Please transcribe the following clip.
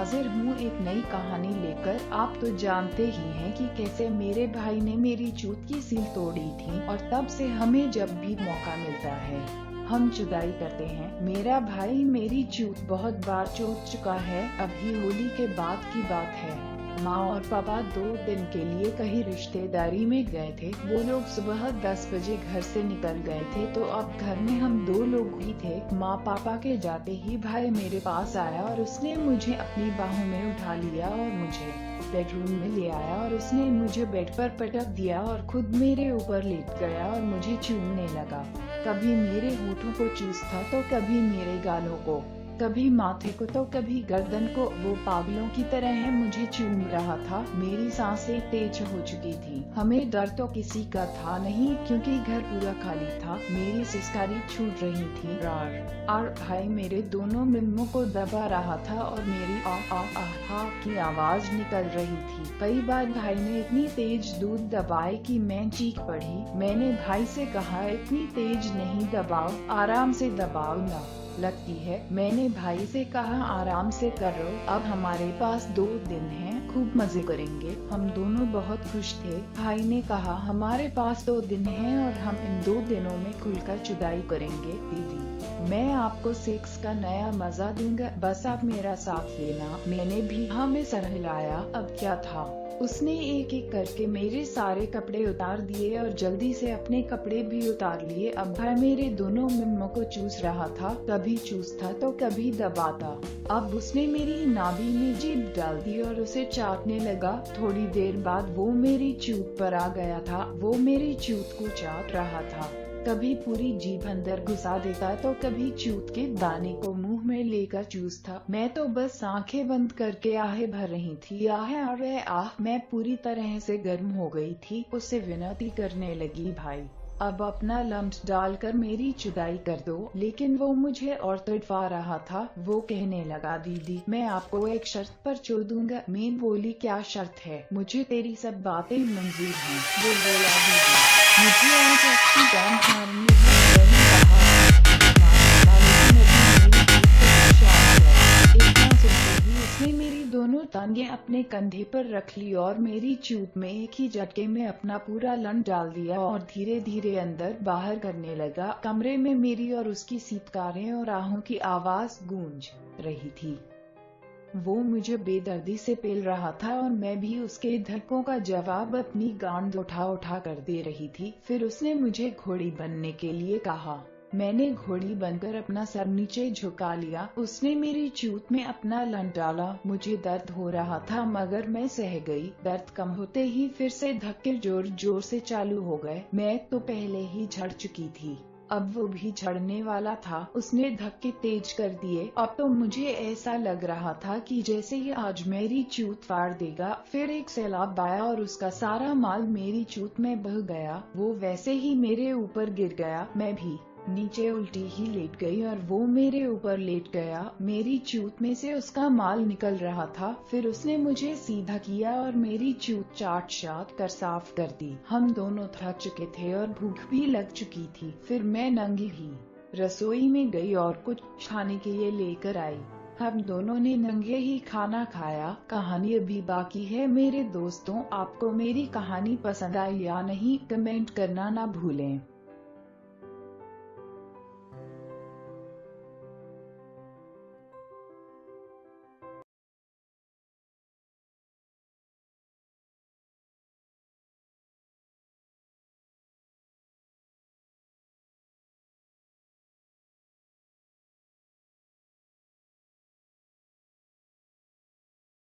हाजिर हूँ एक नई कहानी लेकर। आप तो जानते ही हैं कि कैसे मेरे भाई ने मेरी जूत की सील तोड़ी थी और तब से हमें जब भी मौका मिलता है हम जुदाई करते हैं। मेरा भाई मेरी जूत बहुत बार तोड़ चुका है। अभी होली के बाद की बात है। माँ और पापा 2 दिन के लिए कहीं रिश्तेदारी में गए थे। वो लोग सुबह 10 बजे घर से निकल गए थे, तो अब घर में हम 2 लोग ही थे। माँ पापा के जाते ही भाई मेरे पास आया और उसने मुझे अपनी बाहों में उठा लिया और मुझे बेडरूम में ले आया और उसने मुझे बेड पर पटक दिया और खुद मेरे ऊपर लेट गया और मुझे चूमने लगा। कभी मेरे होठों को चूसता तो कभी मेरे गालों को, कभी माथे को तो कभी गर्दन को। वो पागलों की तरह मुझे चूम रहा था। मेरी सांसें तेज हो चुकी थी। हमें डर तो किसी का था नहीं, क्योंकि घर पूरा खाली था। मेरी सिसकारी छूट रही थी और भाई मेरे दोनों निम्बों को दबा रहा था और मेरी आ आ आ हा की आवाज निकल रही थी। कई बार भाई ने इतनी तेज दूध दबाए कि मैं चीख पड़ी। मैंने भाई से कहा, इतनी तेज नहीं दबाओ, आराम से दबाओ ना लगती है। मैंने भाई से कहा, आराम से करो। अब हमारे पास 2 दिन हैं, खूब मजे करेंगे। हम दोनों बहुत खुश थे। भाई ने कहा, हमारे पास 2 दिन हैं और हम इन 2 दिनों में खुलकर जुदाई करेंगे। दीदी, मैं आपको सेक्स का नया मजा दूंगा, बस आप मेरा साथ लेना। मैंने भी हाँ में सर हिलाया। अब क्या था, उसने एक एक करके मेरे सारे कपड़े उतार दिए और जल्दी से अपने कपड़े भी उतार लिए। अब भाई मेरे दोनों निम्बों को चूस रहा था, कभी चूसता तो कभी दबाता। अब उसने मेरी नाभि में जीभ डाल दी और उसे चाटने लगा। थोड़ी देर बाद वो मेरी चूत पर आ गया था। वो मेरी चूत को चाट रहा था। कभी पूरी जीभ अंदर घुसा देता तो कभी चूत के दाने को मुंह में लेकर चूसता। मैं तो बस आंखें बंद करके आहें भर रही थी। अरे आह, मैं पूरी तरह से गर्म हो गई थी। उसे विनती करने लगी, भाई अब अपना लम्स डालकर मेरी जुदाई कर दो। लेकिन वो मुझे और तड़पा रहा था। वो कहने लगा, दीदी मैं आपको एक शर्त पर छोड़ दूंगा। मैं बोली, क्या शर्त है? मुझे तेरी सब बातें मंजूर हैं। वो बोला, दीदी मुझे आज आपकी जान मारनी है। मैंने कहा, लेकिन अभी मेरी जीभ तो शांत है। इतना सुनते ही उसने मेरी दोनों टांगें अपने कंधे पर रख ली और मेरी चूत में एक ही झटके में अपना पूरा लन डाल दिया और धीरे धीरे अंदर बाहर करने लगा। कमरे में मेरी और उसकी सीटकारें और आहों की आवाज गूंज रही थी। वो मुझे बेदर्दी से पेल रहा था और मैं भी उसके धक्कों का जवाब अपनी गांड उठा उठा कर दे रही थी। फिर उसने मुझे घोड़ी बनने के लिए कहा। मैंने घोड़ी बनकर अपना सर नीचे झुका लिया। उसने मेरी चूत में अपना लन डाला। मुझे दर्द हो रहा था मगर मैं सह गई। दर्द कम होते ही फिर से धक्के जोर जोर से चालू हो गए। मैं तो पहले ही झड़ चुकी थी, अब वो भी झड़ने वाला था। उसने धक्के तेज कर दिए। अब तो मुझे ऐसा लग रहा था कि जैसे ही आज मेरी चूत फाड़ देगा। फिर एक सैलाब आया और उसका सारा माल मेरी चूत में बह गया। वो वैसे ही मेरे ऊपर गिर गया। मैं भी नीचे उल्टी ही लेट गई और वो मेरे ऊपर लेट गया। मेरी चूत में से उसका माल निकल रहा था। फिर उसने मुझे सीधा किया और मेरी चूत चाट चाट कर साफ कर दी। हम दोनों थक चुके थे और भूख भी लग चुकी थी। फिर मैं नंगी ही रसोई में गई और कुछ खाने के लिए लेकर आई। हम दोनों ने नंगे ही खाना खाया। कहानी अभी बाकी है मेरे दोस्तों। आपको मेरी कहानी पसंद आई या नहीं, कमेंट करना ना भूलें।